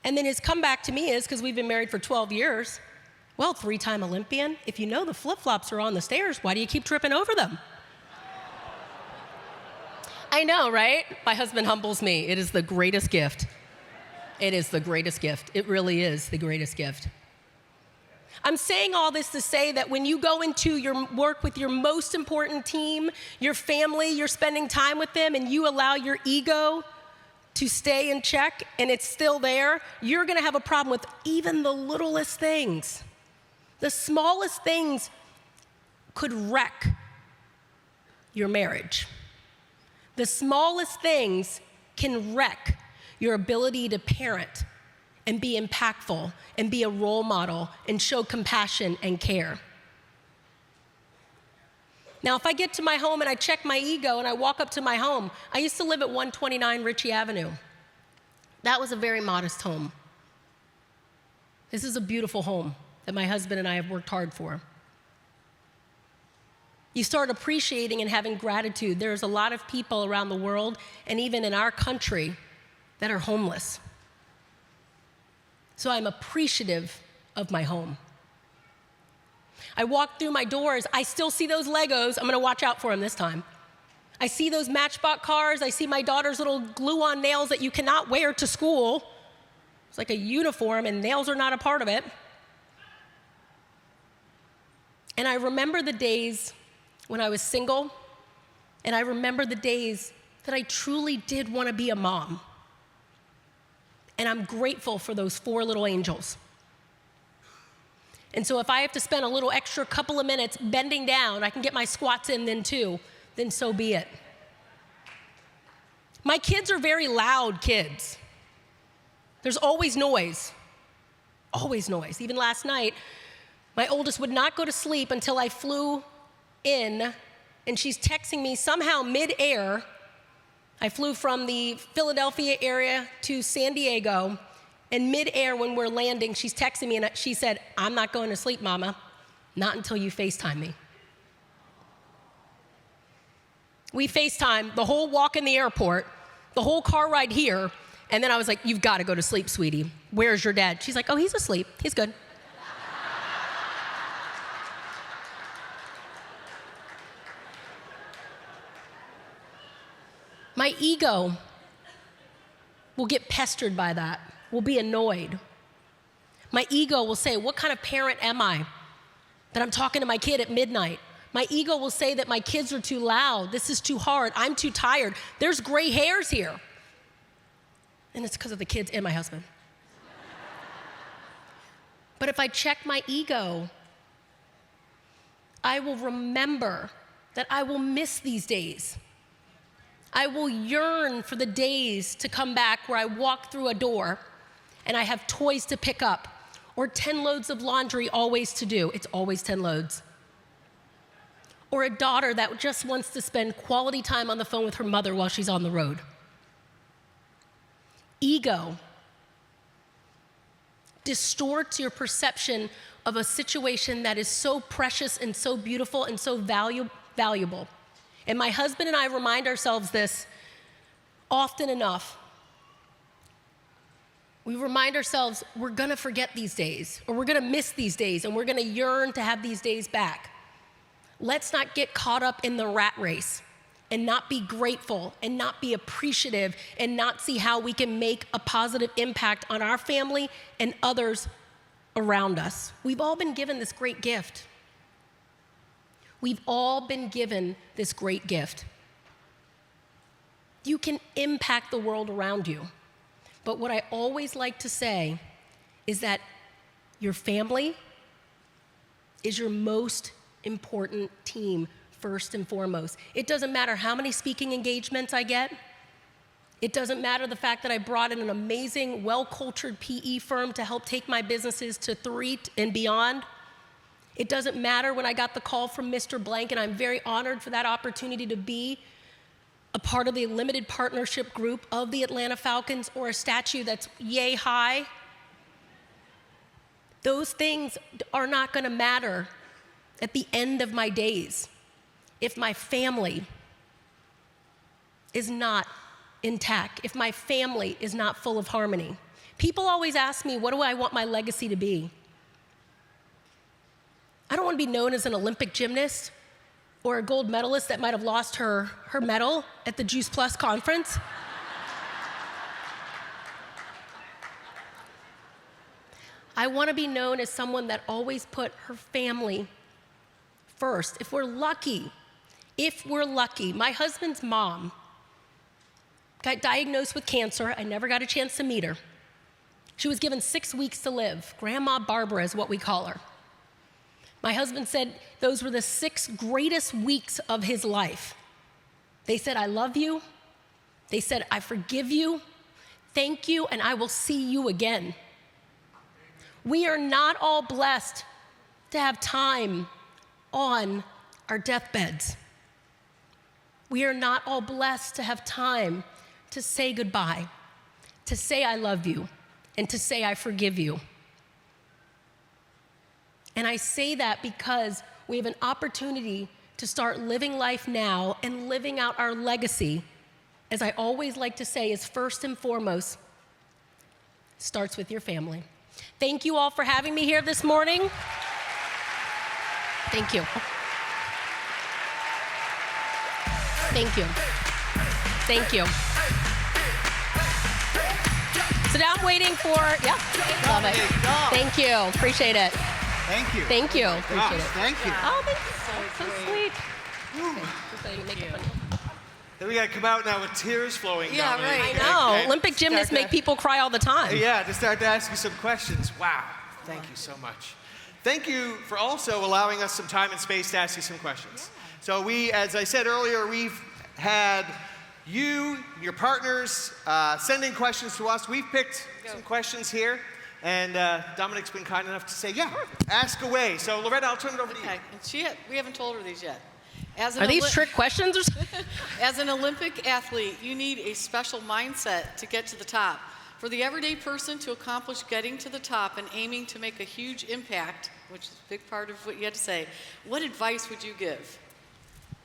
And then his comeback to me is, because we've been married for 12 years, well, 3-time Olympian, if you know the flip-flops are on the stairs, why do you keep tripping over them? I know, right? My husband humbles me. It is the greatest gift. It is the greatest gift. It really is the greatest gift. I'm saying all this to say that when you go into your work with your most important team, your family, you're spending time with them, and you allow your ego to stay in check and it's still there, you're gonna have a problem with even the littlest things. The smallest things could wreck your marriage. The smallest things can wreck your ability to parent and be impactful and be a role model and show compassion and care. Now, if I get to my home and I check my ego and I walk up to my home, I used to live at 129 Ritchie Avenue. That was a very modest home. This is a beautiful home that my husband and I have worked hard for. You start appreciating and having gratitude. There's a lot of people around the world, and even in our country, that are homeless. So I'm appreciative of my home. I walk through my doors, I still see those Legos. I'm gonna watch out for them this time. I see those Matchbox cars. I see my daughter's little glue-on nails that you cannot wear to school. It's like a uniform, and nails are not a part of it. And I remember the days when I was single, and I remember the days that I truly did want to be a mom. And I'm grateful for those 4 little angels. And so if I have to spend a little extra couple of minutes bending down, I can get my squats in then too, then so be it. My kids are very loud kids. There's always noise, always noise. Even last night, my oldest would not go to sleep until I flew in, and she's texting me somehow mid-air. I flew from the Philadelphia area to San Diego, and mid-air when we're landing, she's texting me, and she said, "I'm not going to sleep, Mama, not until you FaceTime me." We FaceTime the whole walk in the airport, the whole car ride here, and then I was like, "You've got to go to sleep, sweetie. Where's your dad?" She's like, "Oh, he's asleep. He's good." My ego will get pestered by that, will be annoyed. My ego will say, "What kind of parent am I that I'm talking to my kid at midnight?" My ego will say that my kids are too loud, this is too hard, I'm too tired, there's gray hairs here. And it's because of the kids and my husband. But if I check my ego, I will remember that I will miss these days. I will yearn for the days to come back where I walk through a door and I have toys to pick up or 10 loads of laundry always to do. It's always 10 loads. Or a daughter that just wants to spend quality time on the phone with her mother while she's on the road. Ego distorts your perception of a situation that is so precious and so beautiful and so valuable. And my husband and I remind ourselves this often enough. We remind ourselves we're gonna forget these days, or we're gonna miss these days, and we're gonna yearn to have these days back. Let's not get caught up in the rat race and not be grateful and not be appreciative and not see how we can make a positive impact on our family and others around us. We've all been given this great gift. We've all been given this great gift. You can impact the world around you. But what I always like to say is that your family is your most important team, first and foremost. It doesn't matter how many speaking engagements I get. It doesn't matter the fact that I brought in an amazing, well-cultured PE firm to help take my businesses to 3 and beyond. It doesn't matter when I got the call from Mr. Blank, and I'm very honored for that opportunity to be a part of the limited partnership group of the Atlanta Falcons, or a statue that's yay high. Those things are not gonna matter at the end of my days if my family is not intact, if my family is not full of harmony. People always ask me, what do I want my legacy to be? I don't want to be known as an Olympic gymnast or a gold medalist that might have lost her medal at the Juice Plus conference. I want to be known as someone that always put her family first. If we're lucky, my husband's mom got diagnosed with cancer. I never got a chance to meet her. She was given 6 weeks to live. Grandma Barbara is what we call her. My husband said those were the 6 greatest weeks of his life. They said, "I love you." They said, "I forgive you. Thank you, and I will see you again." We are not all blessed to have time on our deathbeds. We are not all blessed to have time to say goodbye, to say I love you, and to say I forgive you. And I say that because we have an opportunity to start living life now and living out our legacy, as I always like to say, is first and foremost, starts with your family. Thank you all for having me here this morning. Thank you. Thank you. Thank you. So now I'm waiting for, love it. Thank you, appreciate it. Thank you. Thank you, appreciate it. Thank you. Oh, thank you, so sweet. Just so you make it funny. Then we gotta come out now with tears flowing down. I know, Olympic gymnasts make people cry all the time. Yeah, to start to ask you some questions. Wow, thank you so much. Thank you for also allowing us some time and space to ask you some questions. So we, as I said earlier, we've had you, your partners, sending questions to us. We've picked some questions here, and Dominique's been kind enough to say, ask away. So Loretta, I'll turn it over to you. Okay, and we haven't told her these yet. Are these trick questions or something? As an Olympic athlete, you need a special mindset to get to the top. For the everyday person to accomplish getting to the top and aiming to make a huge impact, which is a big part of what you had to say, what advice would you give?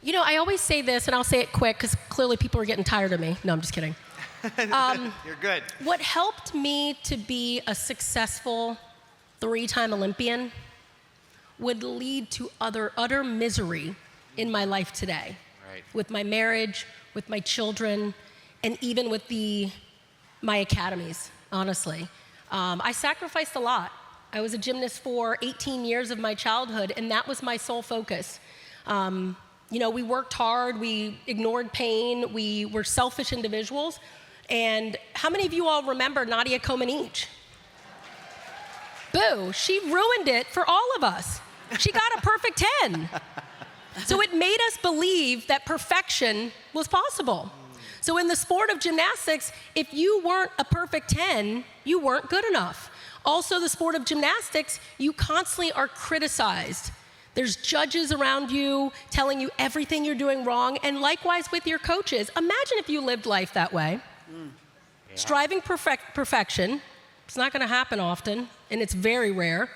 You know, I always say this, and I'll say it quick, because clearly people are getting tired of me. No, I'm just kidding. You're good. What helped me to be a successful 3-time Olympian would lead to utter misery in my life today. Right. With my marriage, with my children, and even with my academies, honestly. I sacrificed a lot. I was a gymnast for 18 years of my childhood, and that was my sole focus. You know, we worked hard, we ignored pain, we were selfish individuals. And how many of you all remember Nadia Comaneci? Boo, she ruined it for all of us. She got a perfect 10. So it made us believe that perfection was possible. So in the sport of gymnastics, if you weren't a perfect 10, you weren't good enough. Also, the sport of gymnastics, you constantly are criticized. There's judges around you telling you everything you're doing wrong, and likewise with your coaches. Imagine if you lived life that way. Striving perfection, it's not gonna happen often, and it's very rare.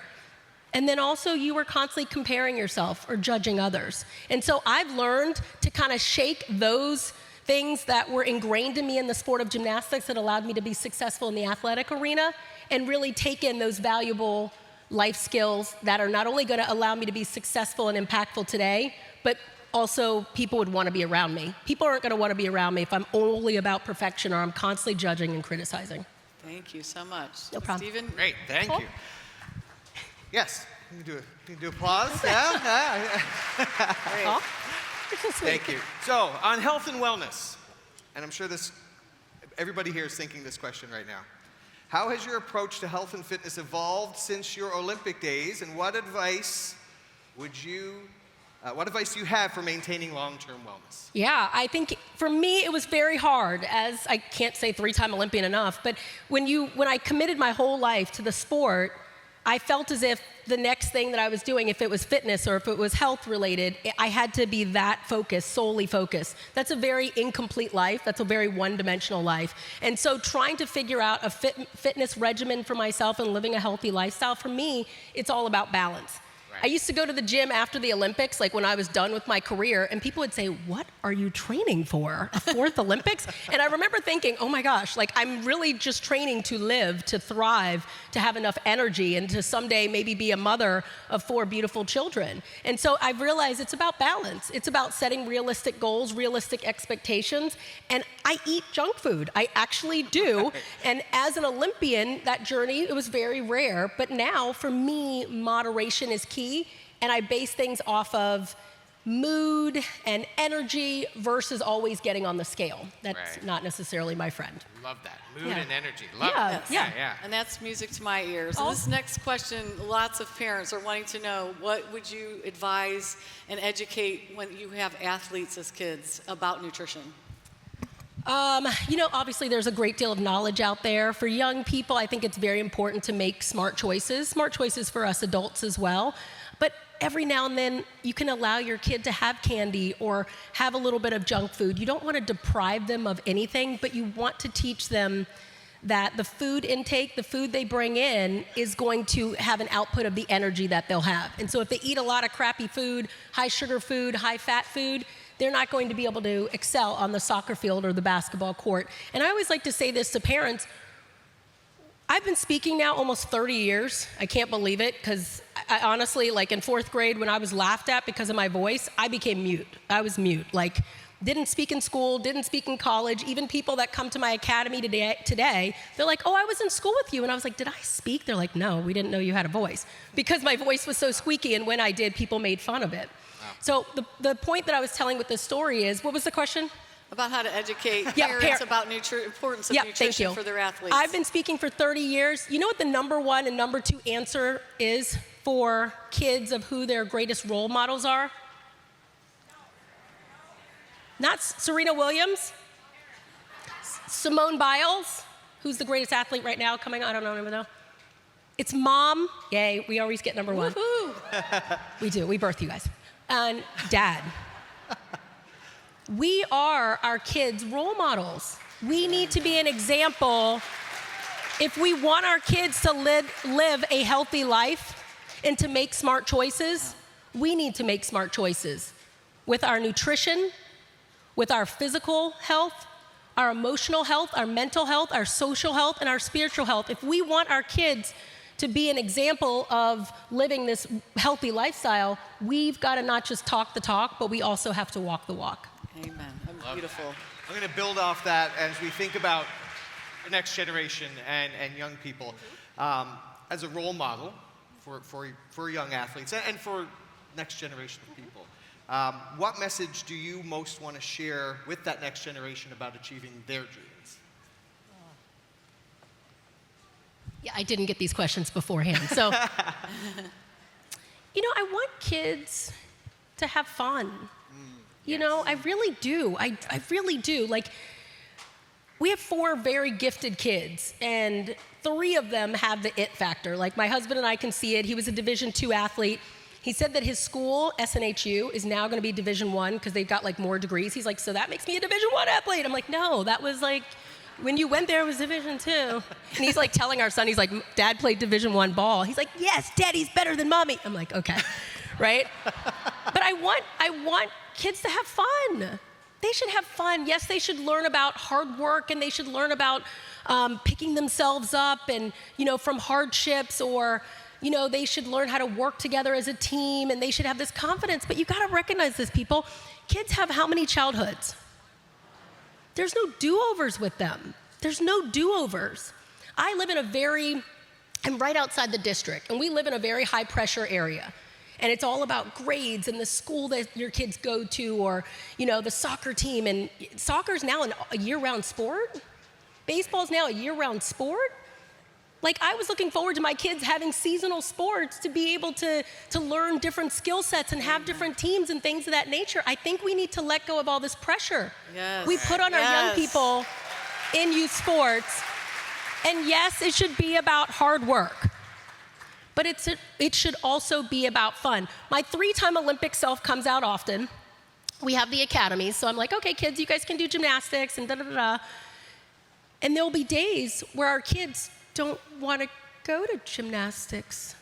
And then also you were constantly comparing yourself or judging others. And so I've learned to kind of shake those things that were ingrained in me in the sport of gymnastics that allowed me to be successful in the athletic arena and really take in those valuable life skills that are not only gonna allow me to be successful and impactful today, but also people would wanna be around me. People aren't gonna wanna be around me if I'm only about perfection or I'm constantly judging and criticizing. Thank you so much. No problem. Stephen? Great, thank you. Yes, you can do applause. Yeah. Great. Oh, you're so sweet. Thank you. So, on health and wellness, and I'm sure everybody here is thinking this question right now. How has your approach to health and fitness evolved since your Olympic days, and what advice do you have for maintaining long-term wellness? Yeah, I think for me it was very hard, as I can't say 3-time Olympian enough, but when I committed my whole life to the sport, I felt as if the next thing that I was doing, if it was fitness or if it was health related, I had to be that focused, solely focused. That's a very incomplete life. That's a very one-dimensional life. And so trying to figure out a fitness regimen for myself and living a healthy lifestyle, for me, it's all about balance. Right. I used to go to the gym after the Olympics, like when I was done with my career, and people would say, "What are you training for? A 4th Olympics?" And I remember thinking, oh my gosh, like I'm really just training to live, to thrive, to have enough energy, and to someday maybe be a mother of 4 beautiful children. And so I've realized it's about balance. It's about setting realistic goals, realistic expectations, and I eat junk food. I actually do. And as an Olympian, that journey, it was very rare, but now for me, moderation is key. And I base things off of mood and energy versus always getting on the scale. That's not necessarily my friend. Love that. Mood Yeah. and energy. Love Yeah, it. yeah. And that's music to my ears. Oh. And this next question, lots of parents are wanting to know, what would you advise and educate when you have athletes as kids about nutrition? You know, obviously there's a great deal of knowledge out there. For young people, I think it's very important to make smart choices for us adults as well. But every now and then, you can allow your kid to have candy or have a little bit of junk food. You don't want to deprive them of anything, but you want to teach them that the food intake, the food they bring in, is going to have an output of the energy that they'll have. And so if they eat a lot of crappy food, high sugar food, high fat food, they're not going to be able to excel on the soccer field or the basketball court. And I always like to say this to parents. I've been speaking now almost 30 years. I can't believe it, because I honestly, like in 4th grade when I was laughed at because of my voice, I became mute. I was mute. Like, didn't speak in school, didn't speak in college. Even people that come to my academy today, they're like, oh, I was in school with you. And I was like, did I speak? They're like, no, we didn't know you had a voice. Because my voice was so squeaky, and when I did, people made fun of it. Wow. So the point that I was telling with this story is, what was the question? About how to educate parents about importance of nutrition for their athletes. I've been speaking for 30 years. You know what the number 1 and number 2 answer is for kids of who their greatest role models are? Not Serena Williams, Simone Biles, who's the greatest athlete right now coming on, I don't know. It's mom, yay, we always get number 1. We do, we birth you guys. And dad. We are our kids' role models. We need to be an example. If we want our kids to live a healthy life and to make smart choices, we need to make smart choices with our nutrition, with our physical health, our emotional health, our mental health, our social health, and our spiritual health. If we want our kids to be an example of living this healthy lifestyle, we've got to not just talk the talk, but we also have to walk the walk. Amen. Beautiful. I'm going to build off that as we think about the next generation and young people as a role model for young athletes and for next generation of people. What message do you most want to share with that next generation about achieving their dreams? Yeah, I didn't get these questions beforehand. So, you know, I want kids to have fun. You know, I really do. I really do. Like, we have 4 very gifted kids, and 3 of them have the it factor. Like, my husband and I can see it. He was a Division II athlete. He said that his school, SNHU, is now going to be Division I because they've got, like, more degrees. He's like, so that makes me a Division I athlete. I'm like, no, that was, like, when you went there, it was Division II. And he's, like, telling our son, he's like, Dad played Division I ball. He's like, yes, Daddy's better than Mommy. I'm like, okay, right? But I want kids to have fun. They should have fun. Yes, they should learn about hard work, and they should learn about picking themselves up and, you know, from hardships, or, you know, they should learn how to work together as a team, and they should have this confidence. But you got to recognize this, people. Kids have how many childhoods? There's no do-overs with them. There's no do-overs. I'm right outside the district, and we live in a very high-pressure area. And it's all about grades and the school that your kids go to, or, you know, the soccer team. And soccer's now a year-round sport. Baseball's now a year-round sport. Like, I was looking forward to my kids having seasonal sports to be able to learn different skill sets and have different teams and things of that nature. I think we need to let go of all this pressure we put on our young people in youth sports. And yes, it should be about hard work. But it should also be about fun. My 3-time Olympic self comes out often. We have the academies, so I'm like, okay, kids, you guys can do gymnastics and da-da-da-da. And there'll be days where our kids don't want to go to gymnastics.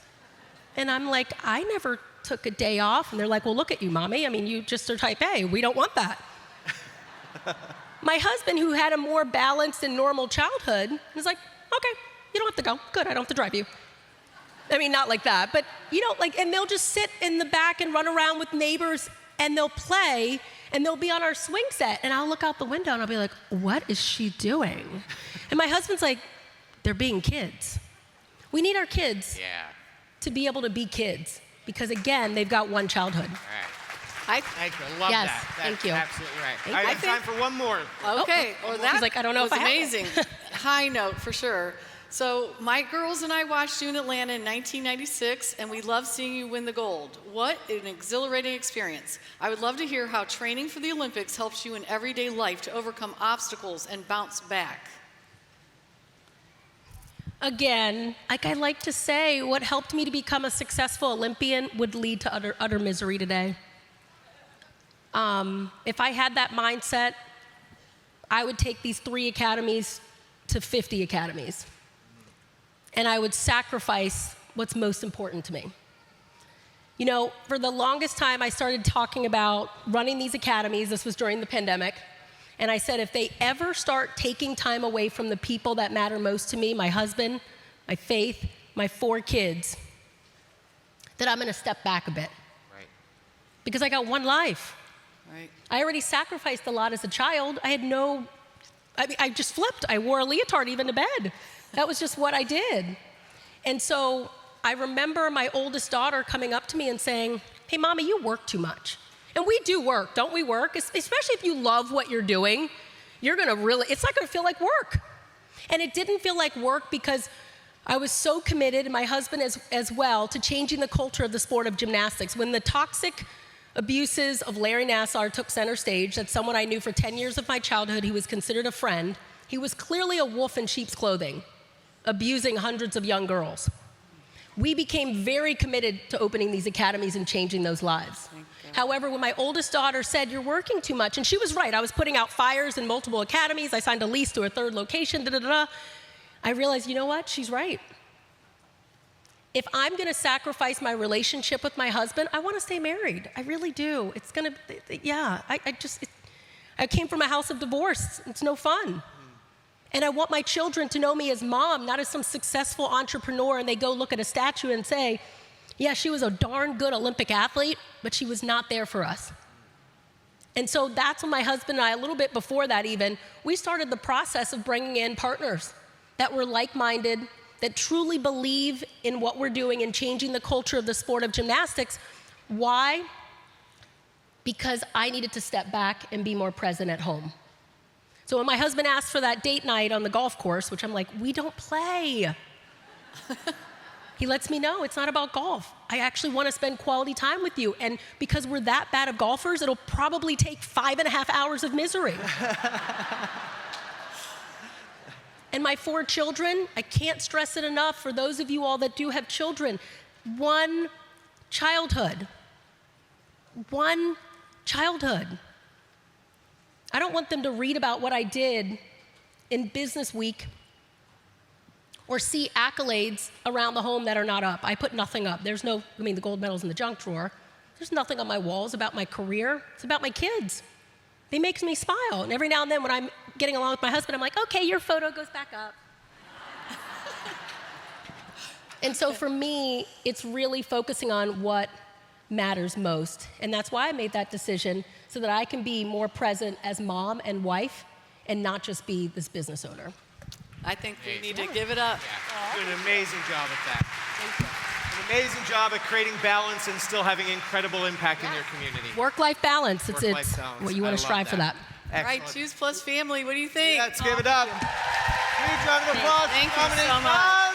And I'm like, I never took a day off. And they're like, well, look at you, Mommy. I mean, you just are type A. We don't want that. My husband, who had a more balanced and normal childhood, was like, okay, you don't have to go. Good, I don't have to drive you. I mean, not like that, but, you know, like, and they'll just sit in the back and run around with neighbors, and they'll play, and they'll be on our swing set, and I'll look out the window, and I'll be like, what is she doing? And my husband's like, they're being kids. We need our kids to be able to be kids, because, again, they've got one childhood. All right. Thank you. I love yes, that. That's thank you. Absolutely right. I have time for one more. Okay. Well, that He's like, I don't know was if I have amazing. High note for sure. So my girls and I watched you in Atlanta in 1996, and we love seeing you win the gold. What an exhilarating experience. I would love to hear how training for the Olympics helps you in everyday life to overcome obstacles and bounce back. Again, like I like to say, what helped me to become a successful Olympian would lead to utter misery today. If I had that mindset, I would take these 3 academies to 50 academies. And I would sacrifice what's most important to me. You know, for the longest time, I started talking about running these academies. This was during the pandemic. And I said, if they ever start taking time away from the people that matter most to me, my husband, my faith, my 4 kids, that I'm going to step back a bit. Right. Because I got one life. Right. I already sacrificed a lot as a child. I just flipped. I wore a leotard even to bed. That was just what I did. And so I remember my oldest daughter coming up to me and saying, hey, Mommy, you work too much. And we do work, don't we work? Especially if you love what you're doing, it's not gonna feel like work. And it didn't feel like work because I was so committed, and my husband as well, to changing the culture of the sport of gymnastics. When the toxic abuses of Larry Nassar took center stage, that's someone I knew for 10 years of my childhood. He was considered a friend. He was clearly a wolf in sheep's clothing, abusing hundreds of young girls. We became very committed to opening these academies and changing those lives. However, when my oldest daughter said, you're working too much, and she was right, I was putting out fires in multiple academies, I signed a lease to a 3rd location, I realized, you know what, she's right. If I'm gonna sacrifice my relationship with my husband, I wanna stay married, I really do. It's gonna, yeah, I came from a house of divorce, it's no fun. And I want my children to know me as mom, not as some successful entrepreneur, and they go look at a statue and say, yeah, she was a darn good Olympic athlete, but she was not there for us. And so that's when my husband and I, a little bit before that even, we started the process of bringing in partners that were like-minded, that truly believe in what we're doing and changing the culture of the sport of gymnastics. Why? Because I needed to step back and be more present at home. So when my husband asked for that date night on the golf course, which I'm like, we don't play. He lets me know it's not about golf. I actually want to spend quality time with you. And because we're that bad of golfers, it'll probably take 5.5 hours of misery. And my 4 children, I can't stress it enough for those of you all that do have children, one childhood. One childhood. I don't want them to read about what I did in Business Week or see accolades around the home that are not up. I put nothing up. The gold medal's in the junk drawer. There's nothing on my walls about my career. It's about my kids. They make me smile. And every now and then when I'm getting along with my husband, I'm like, okay, your photo goes back up. And so for me, it's really focusing on what matters most. And that's why I made that decision, so that I can be more present as mom and wife and not just be this business owner. I think we need to give it up. Yeah. Doing an amazing job at that. An amazing job at creating balance and still having incredible impact in your community. Work-life balance. It's balance. what you want to strive for that. All right, Choose Plus family, what do you think? Let's give it up. Huge round of applause. Thank you Dominique so much. Dawes.